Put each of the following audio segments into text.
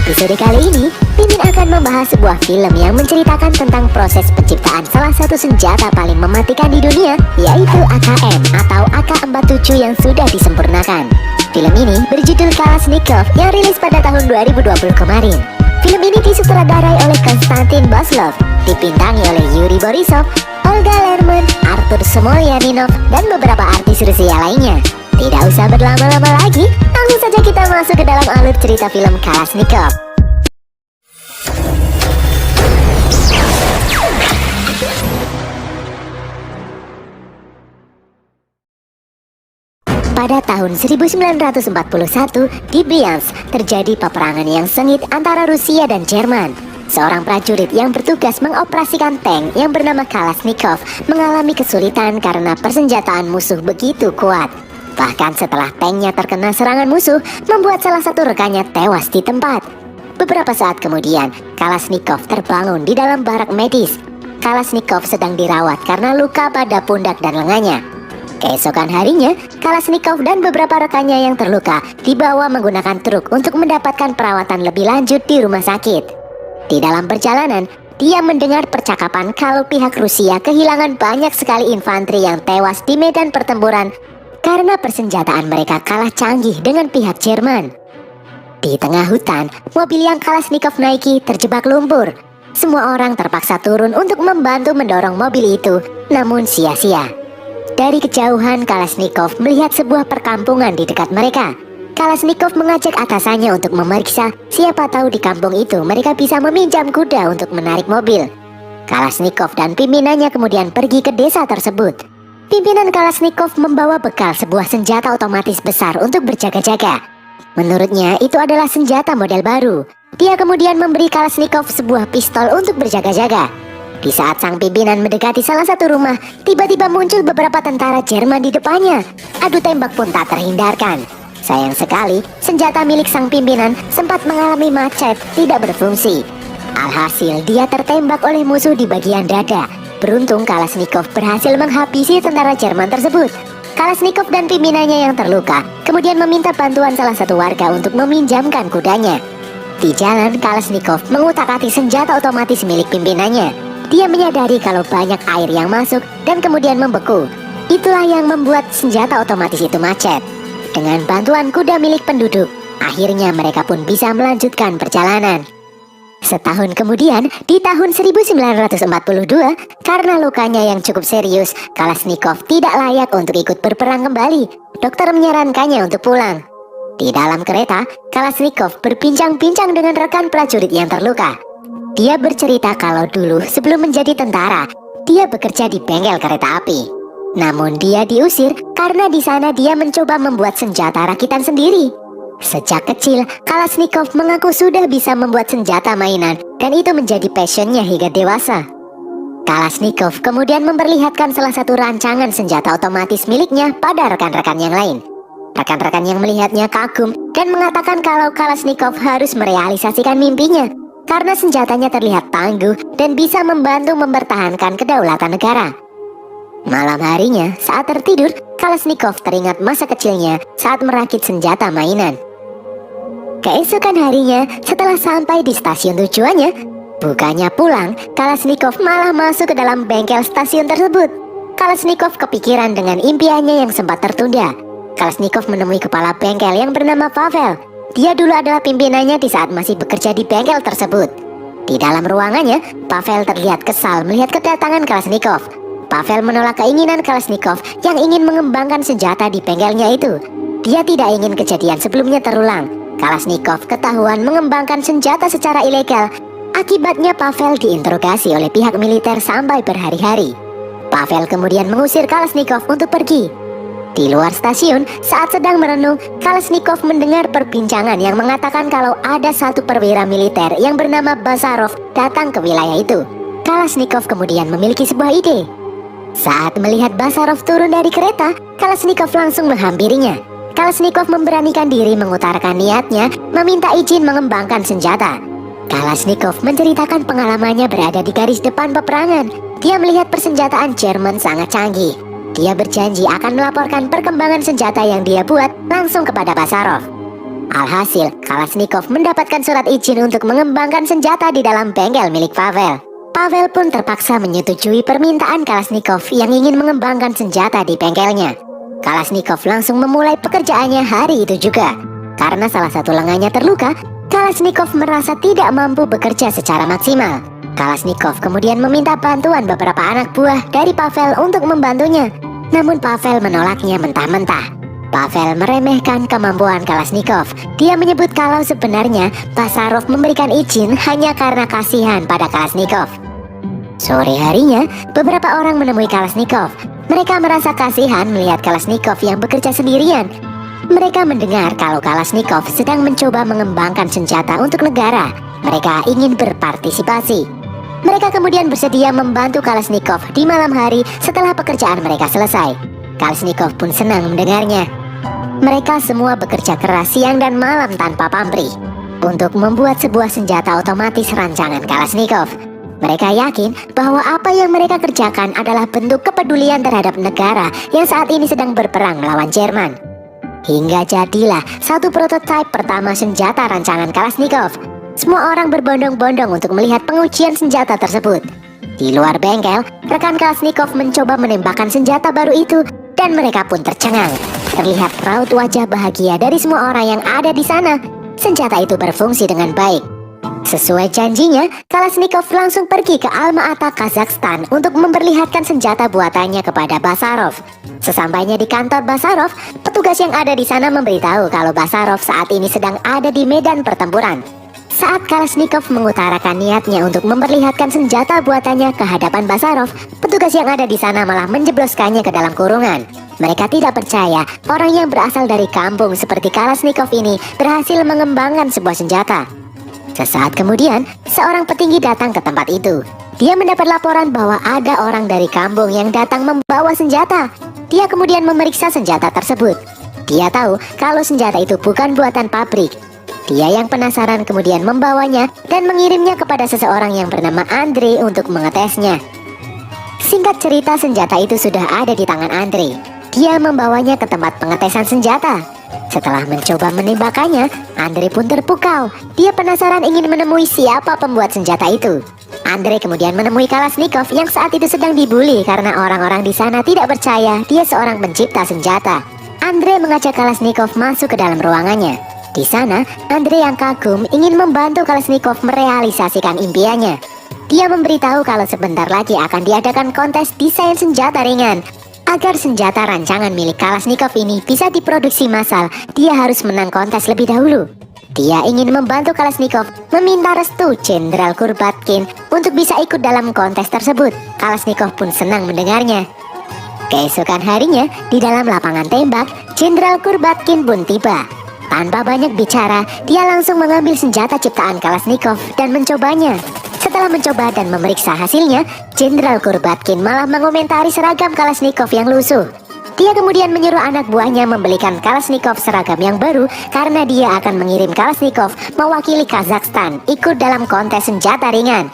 episode kali ini, Mimin akan membahas sebuah film yang menceritakan tentang proses penciptaan salah satu senjata paling mematikan di dunia, yaitu AKM atau AK-47 yang sudah disempurnakan. Film ini berjudul Kalashnikov yang rilis pada tahun 2020 kemarin. Film ini disutradarai oleh Konstantin Baslov, dibintangi oleh Yuri Borisov, Olga Lerman, Artur Smolyaninov, dan beberapa artis Rusia lainnya. Tidak usah berlama-lama lagi, langsung saja kita masuk ke dalam alur cerita film Kalashnikov. Pada tahun 1941, di Bryansk terjadi peperangan yang sengit antara Rusia dan Jerman. Seorang prajurit yang bertugas mengoperasikan tank yang bernama Kalashnikov mengalami kesulitan karena persenjataan musuh begitu kuat. Bahkan setelah tanknya terkena serangan musuh, membuat salah satu rekannya tewas di tempat. Beberapa saat kemudian, Kalashnikov terbangun di dalam barak medis. Kalashnikov sedang dirawat karena luka pada pundak dan lengannya. Keesokan harinya, Kalashnikov dan beberapa rekannya yang terluka dibawa menggunakan truk untuk mendapatkan perawatan lebih lanjut di rumah sakit. Di dalam perjalanan, dia mendengar percakapan kalau pihak Rusia kehilangan banyak sekali infanteri yang tewas di medan pertempuran karena persenjataan mereka kalah canggih dengan pihak Jerman. Di tengah hutan, mobil yang Kalashnikov naiki terjebak lumpur. Semua orang terpaksa turun untuk membantu mendorong mobil itu, namun sia-sia. Dari kejauhan, Kalashnikov melihat sebuah perkampungan di dekat mereka. Kalashnikov mengajak atasannya untuk memeriksa, siapa tahu di kampung itu mereka bisa meminjam kuda untuk menarik mobil. Kalashnikov dan pimpinannya kemudian pergi ke desa tersebut. Pimpinan Kalashnikov membawa bekal sebuah senjata otomatis besar untuk berjaga-jaga. Menurutnya itu adalah senjata model baru. Dia kemudian memberi Kalashnikov sebuah pistol untuk berjaga-jaga. Di saat sang pimpinan mendekati salah satu rumah, tiba-tiba muncul beberapa tentara Jerman di depannya. Adu tembak pun tak terhindarkan. Sayang sekali, senjata milik sang pimpinan sempat mengalami macet, tidak berfungsi. Alhasil, dia tertembak oleh musuh di bagian dada. Beruntung Kalashnikov berhasil menghabisi tentara Jerman tersebut. Kalashnikov dan pimpinannya yang terluka kemudian meminta bantuan salah satu warga untuk meminjamkan kudanya. Di jalan, Kalashnikov mengutak-atik senjata otomatis milik pimpinannya. Dia menyadari kalau banyak air yang masuk dan kemudian membeku. Itulah yang membuat senjata otomatis itu macet. Dengan bantuan kuda milik penduduk, akhirnya mereka pun bisa melanjutkan perjalanan. Setahun kemudian, di tahun 1942, karena lukanya yang cukup serius, Kalashnikov tidak layak untuk ikut berperang kembali. Dokter menyarankannya untuk pulang. Di dalam kereta, Kalashnikov berbincang-bincang dengan rekan prajurit yang terluka. Dia bercerita kalau dulu sebelum menjadi tentara, dia bekerja di bengkel kereta api. Namun dia diusir karena di sana dia mencoba membuat senjata rakitan sendiri. Sejak kecil, Kalashnikov mengaku sudah bisa membuat senjata mainan dan itu menjadi passionnya hingga dewasa. Kalashnikov kemudian memperlihatkan salah satu rancangan senjata otomatis miliknya pada rekan-rekan yang lain. Rekan-rekan yang melihatnya kagum dan mengatakan kalau Kalashnikov harus merealisasikan mimpinya karena senjatanya terlihat tangguh dan bisa membantu mempertahankan kedaulatan negara. Malam harinya, saat tertidur, Kalashnikov teringat masa kecilnya saat merakit senjata mainan. Keesokan harinya, setelah sampai di stasiun tujuannya, bukannya pulang, Kalashnikov malah masuk ke dalam bengkel stasiun tersebut. Kalashnikov kepikiran dengan impiannya yang sempat tertunda. Kalashnikov menemui kepala bengkel yang bernama Pavel. Dia dulu adalah pimpinannya di saat masih bekerja di bengkel tersebut. Di dalam ruangannya, Pavel terlihat kesal melihat kedatangan Kalashnikov. Pavel menolak keinginan Kalashnikov yang ingin mengembangkan senjata di bengkelnya itu. Dia tidak ingin kejadian sebelumnya terulang. Kalashnikov ketahuan mengembangkan senjata secara ilegal. Akibatnya Pavel diinterogasi oleh pihak militer sampai berhari-hari. Pavel kemudian mengusir Kalashnikov untuk pergi. Di luar stasiun, saat sedang merenung, Kalashnikov mendengar perbincangan yang mengatakan kalau ada satu perwira militer yang bernama Bazarov datang ke wilayah itu. Kalashnikov kemudian memiliki sebuah ide. Saat melihat Bazarov turun dari kereta, Kalashnikov langsung menghampirinya. Kalashnikov memberanikan diri mengutarakan niatnya meminta izin mengembangkan senjata. Kalashnikov menceritakan pengalamannya berada di garis depan peperangan. Dia melihat persenjataan Jerman sangat canggih. Dia berjanji akan melaporkan perkembangan senjata yang dia buat langsung kepada Bazarov. Alhasil, Kalashnikov mendapatkan surat izin untuk mengembangkan senjata di dalam bengkel milik Pavel. Pavel pun terpaksa menyetujui permintaan Kalashnikov yang ingin mengembangkan senjata di bengkelnya. Kalashnikov langsung memulai pekerjaannya hari itu juga. Karena salah satu lengannya terluka, Kalashnikov merasa tidak mampu bekerja secara maksimal. Kalashnikov kemudian meminta bantuan beberapa anak buah dari Pavel untuk membantunya. Namun Pavel menolaknya mentah-mentah. Pavel meremehkan kemampuan Kalashnikov. Dia menyebut kalau sebenarnya Basarov memberikan izin hanya karena kasihan pada Kalashnikov. Sore harinya, beberapa orang menemui Kalashnikov. Mereka merasa kasihan melihat Kalashnikov yang bekerja sendirian. Mereka mendengar kalau Kalashnikov sedang mencoba mengembangkan senjata untuk negara. Mereka ingin berpartisipasi. Mereka kemudian bersedia membantu Kalashnikov di malam hari setelah pekerjaan mereka selesai. Kalashnikov pun senang mendengarnya. Mereka semua bekerja keras siang dan malam tanpa pamrih untuk membuat sebuah senjata otomatis rancangan Kalashnikov. Mereka yakin bahwa apa yang mereka kerjakan adalah bentuk kepedulian terhadap negara yang saat ini sedang berperang melawan Jerman. Hingga jadilah satu prototipe pertama senjata rancangan Kalashnikov. Semua orang berbondong-bondong untuk melihat pengujian senjata tersebut. Di luar bengkel, rekan Kalashnikov mencoba menembakkan senjata baru itu dan mereka pun tercengang. Terlihat raut wajah bahagia dari semua orang yang ada di sana. Senjata itu berfungsi dengan baik. Sesuai janjinya, Kalashnikov langsung pergi ke Alma-Ata, Kazakhstan untuk memperlihatkan senjata buatannya kepada Basarov. Sesampainya di kantor Basarov, petugas yang ada di sana memberitahu kalau Basarov saat ini sedang ada di medan pertempuran. Saat Kalashnikov mengutarakan niatnya untuk memperlihatkan senjata buatannya ke hadapan Basarov, petugas yang ada di sana malah menjebloskannya ke dalam kurungan. Mereka tidak percaya orang yang berasal dari kampung seperti Kalashnikov ini berhasil mengembangkan sebuah senjata. Sesaat kemudian, seorang petinggi datang ke tempat itu. Dia mendapat laporan bahwa ada orang dari kampung yang datang membawa senjata. Dia kemudian memeriksa senjata tersebut. Dia tahu kalau senjata itu bukan buatan pabrik. Dia yang penasaran kemudian membawanya dan mengirimnya kepada seseorang yang bernama Andre untuk mengetesnya. Singkat cerita, senjata itu sudah ada di tangan Andre. Dia membawanya ke tempat pengetesan senjata. Setelah mencoba menembakkannya, Andre pun terpukau. Dia penasaran ingin menemui siapa pembuat senjata itu. Andre kemudian menemui Kalashnikov yang saat itu sedang dibully karena orang-orang di sana tidak percaya dia seorang pencipta senjata. Andre mengajak Kalashnikov masuk ke dalam ruangannya. Di sana, Andre yang kagum ingin membantu Kalashnikov merealisasikan impiannya. Dia memberitahu kalau sebentar lagi akan diadakan kontes desain senjata ringan. Agar senjata rancangan milik Kalashnikov ini bisa diproduksi massal, dia harus menang kontes lebih dahulu. Dia ingin membantu Kalashnikov meminta restu Jenderal Kurbatkin untuk bisa ikut dalam kontes tersebut. Kalashnikov pun senang mendengarnya. Keesokan harinya, di dalam lapangan tembak, Jenderal Kurbatkin pun tiba. Tanpa banyak bicara, dia langsung mengambil senjata ciptaan Kalashnikov dan mencobanya. Setelah mencoba dan memeriksa hasilnya, Jenderal Kurbatkin malah mengomentari seragam Kalashnikov yang lusuh. Dia kemudian menyuruh anak buahnya membelikan Kalashnikov seragam yang baru karena dia akan mengirim Kalashnikov mewakili Kazakhstan ikut dalam kontes senjata ringan.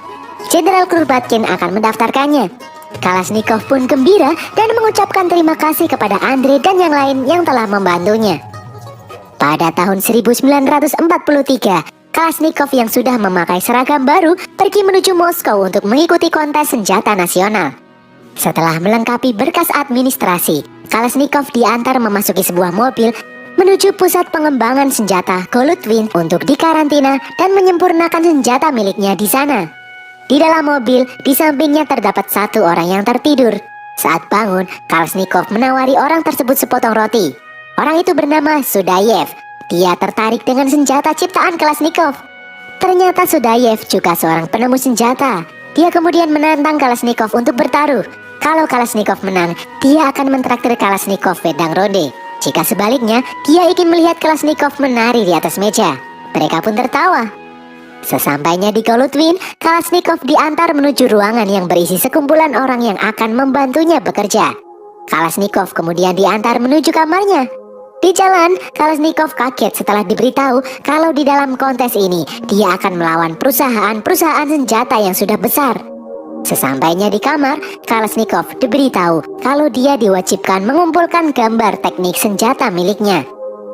Jenderal Kurbatkin akan mendaftarkannya. Kalashnikov pun gembira dan mengucapkan terima kasih kepada Andre dan yang lain yang telah membantunya. Pada tahun 1943, Kalashnikov yang sudah memakai seragam baru pergi menuju Moskow untuk mengikuti kontes senjata nasional. Setelah melengkapi berkas administrasi, Kalashnikov diantar memasuki sebuah mobil menuju pusat pengembangan senjata Golutvin untuk dikarantina dan menyempurnakan senjata miliknya di sana. Di dalam mobil, di sampingnya terdapat satu orang yang tertidur. Saat bangun, Kalashnikov menawari orang tersebut sepotong roti. Orang itu bernama Sudayev. Dia tertarik dengan senjata ciptaan Kalashnikov. Ternyata Sudayev juga seorang penemu senjata. Dia kemudian menantang Kalashnikov untuk bertaruh. Kalau Kalashnikov menang, dia akan mentraktir Kalashnikov wedang ronde. Jika sebaliknya, dia ingin melihat Kalashnikov menari di atas meja. Mereka pun tertawa. Sesampainya di Golutvin, Kalashnikov diantar menuju ruangan yang berisi sekumpulan orang yang akan membantunya bekerja. Kalashnikov kemudian diantar menuju kamarnya. Di jalan, Kalashnikov kaget setelah diberitahu kalau di dalam kontes ini dia akan melawan perusahaan-perusahaan senjata yang sudah besar. Sesampainya di kamar, Kalashnikov diberitahu kalau dia diwajibkan mengumpulkan gambar teknik senjata miliknya.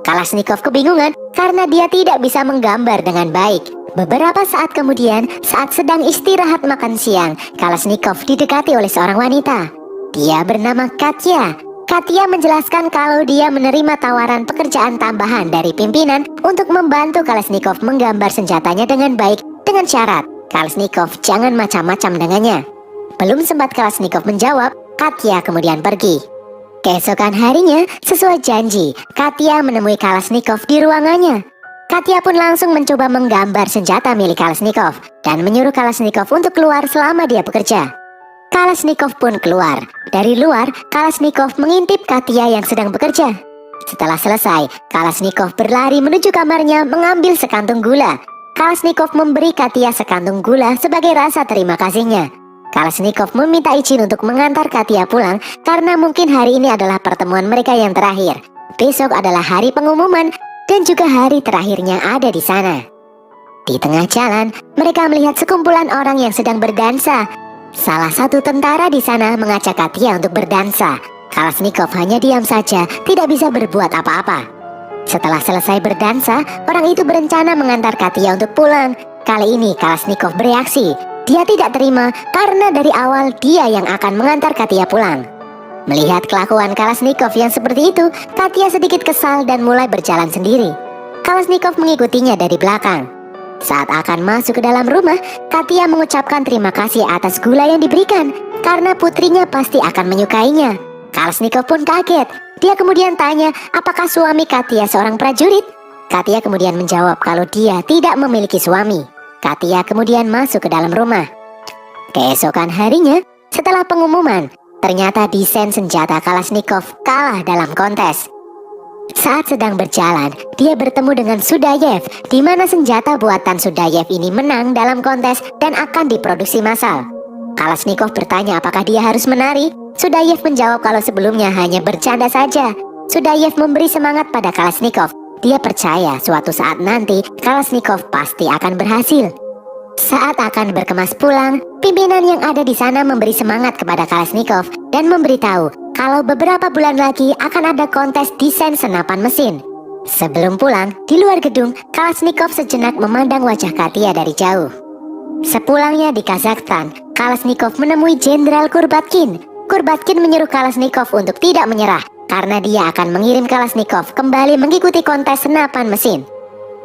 Kalashnikov kebingungan karena dia tidak bisa menggambar dengan baik. Beberapa saat kemudian, saat sedang istirahat makan siang, Kalashnikov didekati oleh seorang wanita. Dia bernama Katya. Katya menjelaskan kalau dia menerima tawaran pekerjaan tambahan dari pimpinan untuk membantu Kalashnikov menggambar senjatanya dengan baik dengan syarat Kalashnikov jangan macam-macam dengannya. Belum sempat Kalashnikov menjawab, Katya kemudian pergi. Keesokan harinya, sesuai janji, Katya menemui Kalashnikov di ruangannya. Katya pun langsung mencoba menggambar senjata milik Kalashnikov dan menyuruh Kalashnikov untuk keluar selama dia bekerja. Kalashnikov pun keluar. Dari luar, Kalashnikov mengintip Katya yang sedang bekerja. Setelah selesai, Kalashnikov berlari menuju kamarnya mengambil sekantung gula. Kalashnikov memberi Katya sekantung gula sebagai rasa terima kasihnya. Kalashnikov meminta izin untuk mengantar Katya pulang karena mungkin hari ini adalah pertemuan mereka yang terakhir. Besok adalah hari pengumuman dan juga hari terakhirnya ada di sana. Di tengah jalan, mereka melihat sekumpulan orang yang sedang berdansa. Salah satu tentara di sana mengajak Katya untuk berdansa. Kalashnikov hanya diam saja, tidak bisa berbuat apa-apa. Setelah selesai berdansa, orang itu berencana mengantar Katya untuk pulang. Kali ini Kalashnikov bereaksi. Dia tidak terima karena dari awal dia yang akan mengantar Katya pulang. Melihat kelakuan Kalashnikov yang seperti itu, Katya sedikit kesal dan mulai berjalan sendiri. Kalashnikov mengikutinya dari belakang. Saat akan masuk ke dalam rumah, Katya mengucapkan terima kasih atas gula yang diberikan karena putrinya pasti akan menyukainya. Kalashnikov pun kaget. Dia kemudian tanya apakah suami Katya seorang prajurit. Katya kemudian menjawab kalau dia tidak memiliki suami. Katya kemudian masuk ke dalam rumah. Keesokan harinya, setelah pengumuman, ternyata desain senjata Kalashnikov kalah dalam kontes. Saat sedang berjalan, dia bertemu dengan Sudayev, di mana senjata buatan Sudayev ini menang dalam kontes dan akan diproduksi massal. Kalashnikov bertanya apakah dia harus menari. Sudayev menjawab kalau sebelumnya hanya bercanda saja. Sudayev memberi semangat pada Kalashnikov. Dia percaya suatu saat nanti Kalashnikov pasti akan berhasil. Saat akan berkemas pulang, pimpinan yang ada di sana memberi semangat kepada Kalashnikov dan memberitahu kalau beberapa bulan lagi akan ada kontes desain senapan mesin. Sebelum pulang, di luar gedung, Kalashnikov sejenak memandang wajah Katya dari jauh. Sepulangnya di Kazakhstan, Kalashnikov menemui Jenderal Kurbatkin. Kurbatkin menyuruh Kalashnikov untuk tidak menyerah karena dia akan mengirim Kalashnikov kembali mengikuti kontes senapan mesin.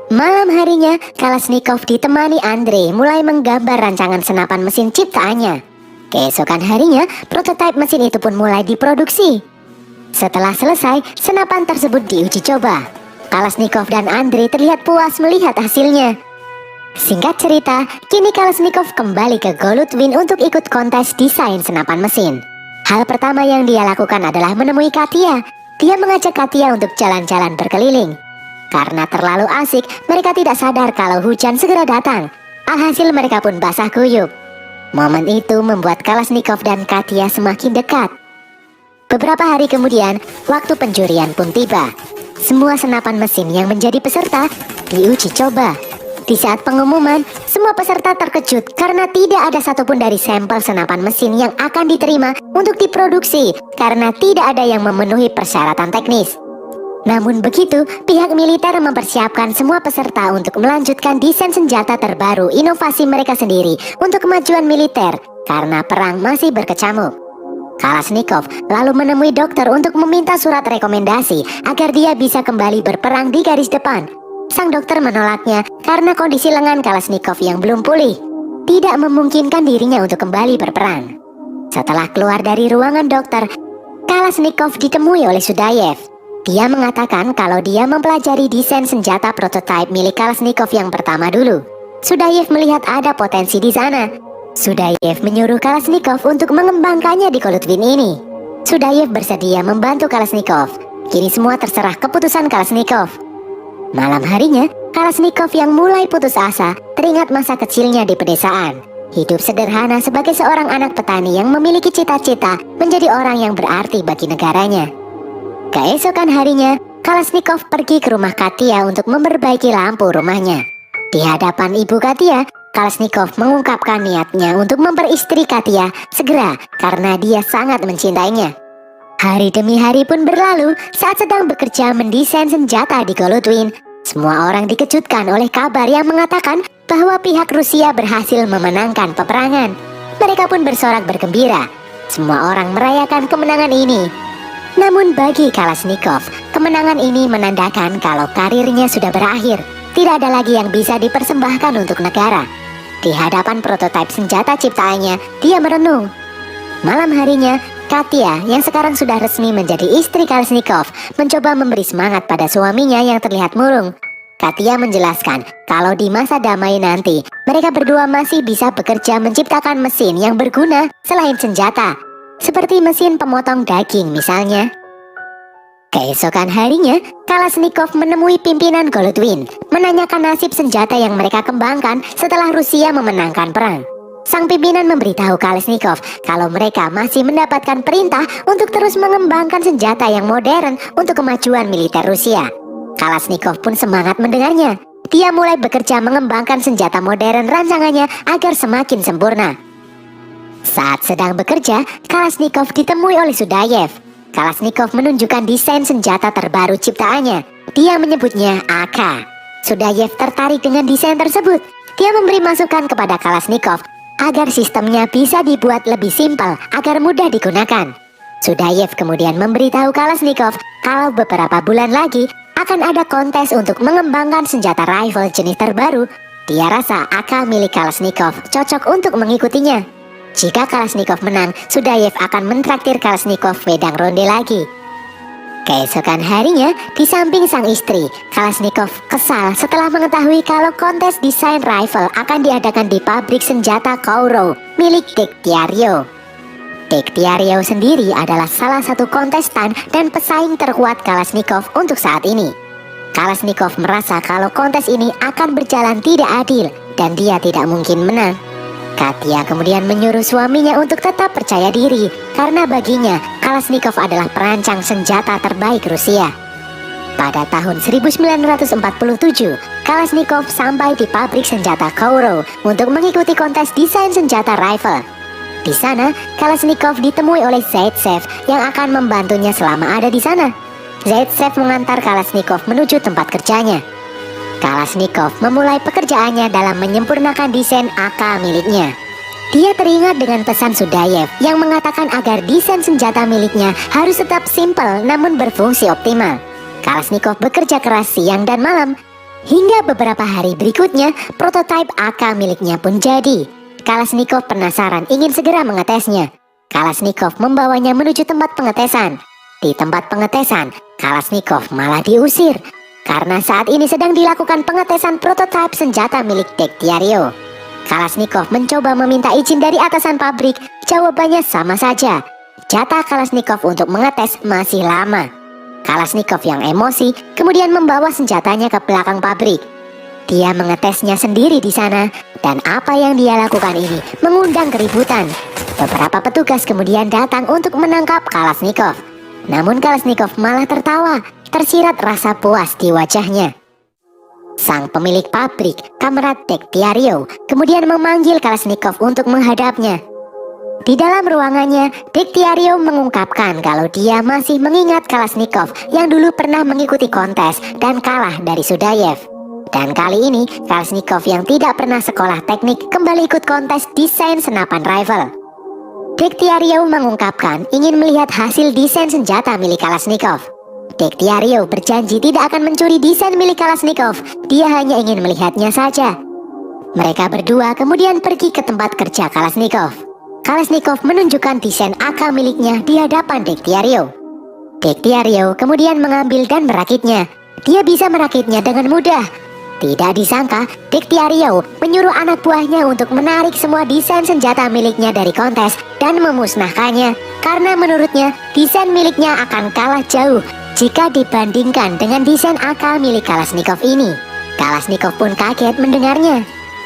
Malam harinya, Kalashnikov ditemani Andrei mulai menggambar rancangan senapan mesin ciptaannya. Keesokan harinya, prototipe mesin itu pun mulai diproduksi. Setelah selesai, senapan tersebut diuji coba. Kalashnikov dan Andrei terlihat puas melihat hasilnya. Singkat cerita, kini Kalashnikov kembali ke Golutvin untuk ikut kontes desain senapan mesin. Hal pertama yang dia lakukan adalah menemui Katya. Dia mengajak Katya untuk jalan-jalan berkeliling. Karena terlalu asik, mereka tidak sadar kalau hujan segera datang. Alhasil mereka pun basah kuyup. Momen itu membuat Kalashnikov dan Katya semakin dekat. Beberapa hari kemudian, waktu penjurian pun tiba. Semua senapan mesin yang menjadi peserta diuji coba. Di saat pengumuman, semua peserta terkejut karena tidak ada satupun dari sampel senapan mesin yang akan diterima untuk diproduksi karena tidak ada yang memenuhi persyaratan teknis. Namun begitu, pihak militer mempersiapkan semua peserta untuk melanjutkan desain senjata terbaru inovasi mereka sendiri untuk kemajuan militer karena perang masih berkecamuk. Kalashnikov lalu menemui dokter untuk meminta surat rekomendasi agar dia bisa kembali berperang di garis depan. Sang dokter menolaknya karena kondisi lengan Kalashnikov yang belum pulih tidak memungkinkan dirinya untuk kembali berperang. Setelah keluar dari ruangan dokter, Kalashnikov ditemui oleh Sudayev. Dia mengatakan kalau dia mempelajari desain senjata prototipe milik Kalashnikov yang pertama dulu. Sudayev melihat ada potensi di sana. Sudayev menyuruh Kalashnikov untuk mengembangkannya di Golutvin ini. Sudayev bersedia membantu Kalashnikov. Kini semua terserah keputusan Kalashnikov. Malam harinya, Kalashnikov yang mulai putus asa teringat masa kecilnya di pedesaan. Hidup sederhana sebagai seorang anak petani yang memiliki cita-cita menjadi orang yang berarti bagi negaranya. Keesokan harinya, Kalashnikov pergi ke rumah Katya untuk memperbaiki lampu rumahnya. Di hadapan ibu Katya, Kalashnikov mengungkapkan niatnya untuk memperistri Katya segera karena dia sangat mencintainya. Hari demi hari pun berlalu saat sedang bekerja mendesain senjata di Golodwin. Semua orang dikejutkan oleh kabar yang mengatakan bahwa pihak Rusia berhasil memenangkan peperangan. Mereka pun bersorak bergembira. Semua orang merayakan kemenangan ini. Namun bagi Kalashnikov, kemenangan ini menandakan kalau karirnya sudah berakhir. Tidak ada lagi yang bisa dipersembahkan untuk negara. Di hadapan prototipe senjata ciptaannya, dia merenung. Malam harinya, Katya yang sekarang sudah resmi menjadi istri Kalashnikov mencoba memberi semangat pada suaminya yang terlihat murung. Katya menjelaskan kalau di masa damai nanti mereka berdua masih bisa bekerja menciptakan mesin yang berguna selain senjata, seperti mesin pemotong daging misalnya. Keesokan harinya, Kalashnikov menemui pimpinan Golodwin menanyakan nasib senjata yang mereka kembangkan setelah Rusia memenangkan perang. Sang pimpinan memberitahu Kalashnikov kalau mereka masih mendapatkan perintah untuk terus mengembangkan senjata yang modern untuk kemajuan militer Rusia. Kalashnikov pun semangat mendengarnya. Dia mulai bekerja mengembangkan senjata modern rancangannya agar semakin sempurna. Saat sedang bekerja, Kalashnikov ditemui oleh Sudayev. Kalashnikov menunjukkan desain senjata terbaru ciptaannya. Dia menyebutnya AK. Sudayev tertarik dengan desain tersebut. Dia memberi masukan kepada Kalashnikov agar sistemnya bisa dibuat lebih simpel agar mudah digunakan. Sudayev kemudian memberitahu Kalashnikov kalau beberapa bulan lagi akan ada kontes untuk mengembangkan senjata rifle jenis terbaru. Dia rasa AK milik Kalashnikov cocok untuk mengikutinya. Jika Kalashnikov menang, Sudayev akan mentraktir Kalashnikov wedang ronde lagi. Keesokan harinya, di samping sang istri, Kalashnikov kesal setelah mengetahui kalau kontes desain rifle akan diadakan di pabrik senjata Kourov milik Degtyaryov. Degtyaryov sendiri adalah salah satu kontestan dan pesaing terkuat Kalashnikov untuk saat ini. Kalashnikov merasa kalau kontes ini akan berjalan tidak adil dan dia tidak mungkin menang. Katya kemudian menyuruh suaminya untuk tetap percaya diri karena baginya Kalashnikov adalah perancang senjata terbaik Rusia. Pada tahun 1947, Kalashnikov sampai di pabrik senjata Kourov untuk mengikuti kontes desain senjata rifle. Di sana, Kalashnikov ditemui oleh Zaitsev yang akan membantunya selama ada di sana. Zaitsev mengantar Kalashnikov menuju tempat kerjanya. Kalashnikov memulai pekerjaannya dalam menyempurnakan desain AK miliknya. Dia teringat dengan pesan Sudayev yang mengatakan agar desain senjata miliknya harus tetap simpel namun berfungsi optimal. Kalashnikov bekerja keras siang dan malam. Hingga beberapa hari berikutnya, prototipe AK miliknya pun jadi. Kalashnikov penasaran ingin segera mengetesnya. Kalashnikov membawanya menuju tempat pengetesan. Di tempat pengetesan, Kalashnikov malah diusir karena saat ini sedang dilakukan pengetesan prototipe senjata milik Degtyaryov. Kalashnikov mencoba meminta izin dari atasan pabrik. Jawabannya sama saja. Jatah Kalashnikov untuk mengetes masih lama. Kalashnikov yang emosi kemudian membawa senjatanya ke belakang pabrik. Dia mengetesnya sendiri di sana, dan apa yang dia lakukan ini mengundang keributan. Beberapa petugas kemudian datang untuk menangkap Kalashnikov. Namun Kalashnikov malah tertawa, tersirat rasa puas di wajahnya. Sang pemilik pabrik, Kamrat Degtyaryov, kemudian memanggil Kalashnikov untuk menghadapnya. Di dalam ruangannya, Degtyaryov mengungkapkan kalau dia masih mengingat Kalashnikov yang dulu pernah mengikuti kontes dan kalah dari Sudayev. Dan kali ini, Kalashnikov yang tidak pernah sekolah teknik kembali ikut kontes desain senapan rifle. Degtyaryov mengungkapkan ingin melihat hasil desain senjata milik Kalashnikov. Degtyaryov berjanji tidak akan mencuri desain milik Kalashnikov. Dia hanya ingin melihatnya saja. Mereka berdua kemudian pergi ke tempat kerja Kalashnikov. Kalashnikov menunjukkan desain AK miliknya di hadapan Degtyaryov. Degtyaryov kemudian mengambil dan merakitnya. Dia bisa merakitnya dengan mudah. Tidak disangka, Degtyaryov menyuruh anak buahnya untuk menarik semua desain senjata miliknya dari kontes dan memusnahkannya. Karena menurutnya, desain miliknya akan kalah jauh jika dibandingkan dengan desain AK milik Kalashnikov ini. Kalashnikov pun kaget mendengarnya.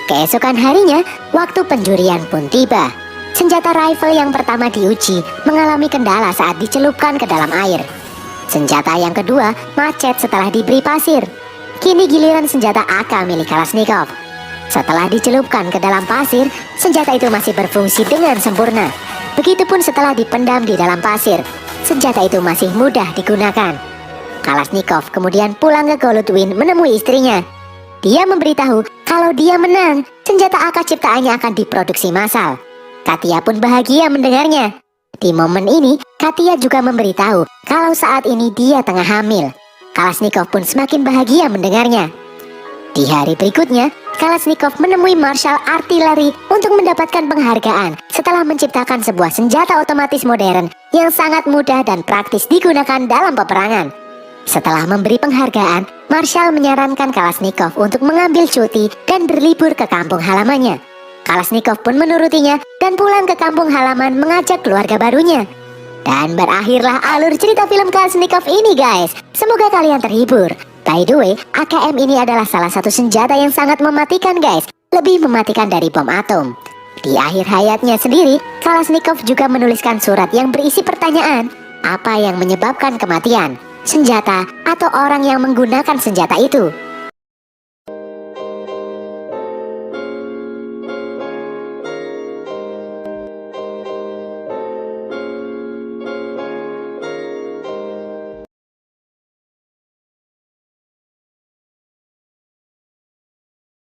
Keesokan harinya, waktu penjurian pun tiba. Senjata rifle yang pertama diuji mengalami kendala saat dicelupkan ke dalam air. Senjata yang kedua macet setelah diberi pasir. Kini giliran senjata AK milik Kalashnikov. Setelah dicelupkan ke dalam pasir, senjata itu masih berfungsi dengan sempurna. Begitupun setelah dipendam di dalam pasir. senjata itu masih mudah digunakan. Kalashnikov kemudian pulang ke Golodwin menemui istrinya. Dia memberitahu kalau dia menang, senjata AK ciptaannya akan diproduksi massal. Katia pun bahagia mendengarnya. Di momen ini, Katia juga memberitahu kalau saat ini dia tengah hamil. Kalashnikov pun semakin bahagia mendengarnya. Di hari berikutnya, Kalashnikov menemui Marshal Artillery untuk mendapatkan penghargaan setelah menciptakan sebuah senjata otomatis modern yang sangat mudah dan praktis digunakan dalam peperangan. Setelah memberi penghargaan, Marshal menyarankan Kalashnikov untuk mengambil cuti dan berlibur ke kampung halamannya. Kalashnikov pun menurutinya dan pulang ke kampung halaman mengajak keluarga barunya. Dan berakhirlah alur cerita film Kalashnikov ini guys. Semoga kalian terhibur. By the way, AKM ini adalah salah satu senjata yang sangat mematikan guys. Lebih mematikan dari bom atom. Di akhir hayatnya sendiri, Kalashnikov juga menuliskan surat yang berisi pertanyaan. Apa yang menyebabkan kematian? Senjata atau orang yang menggunakan senjata itu?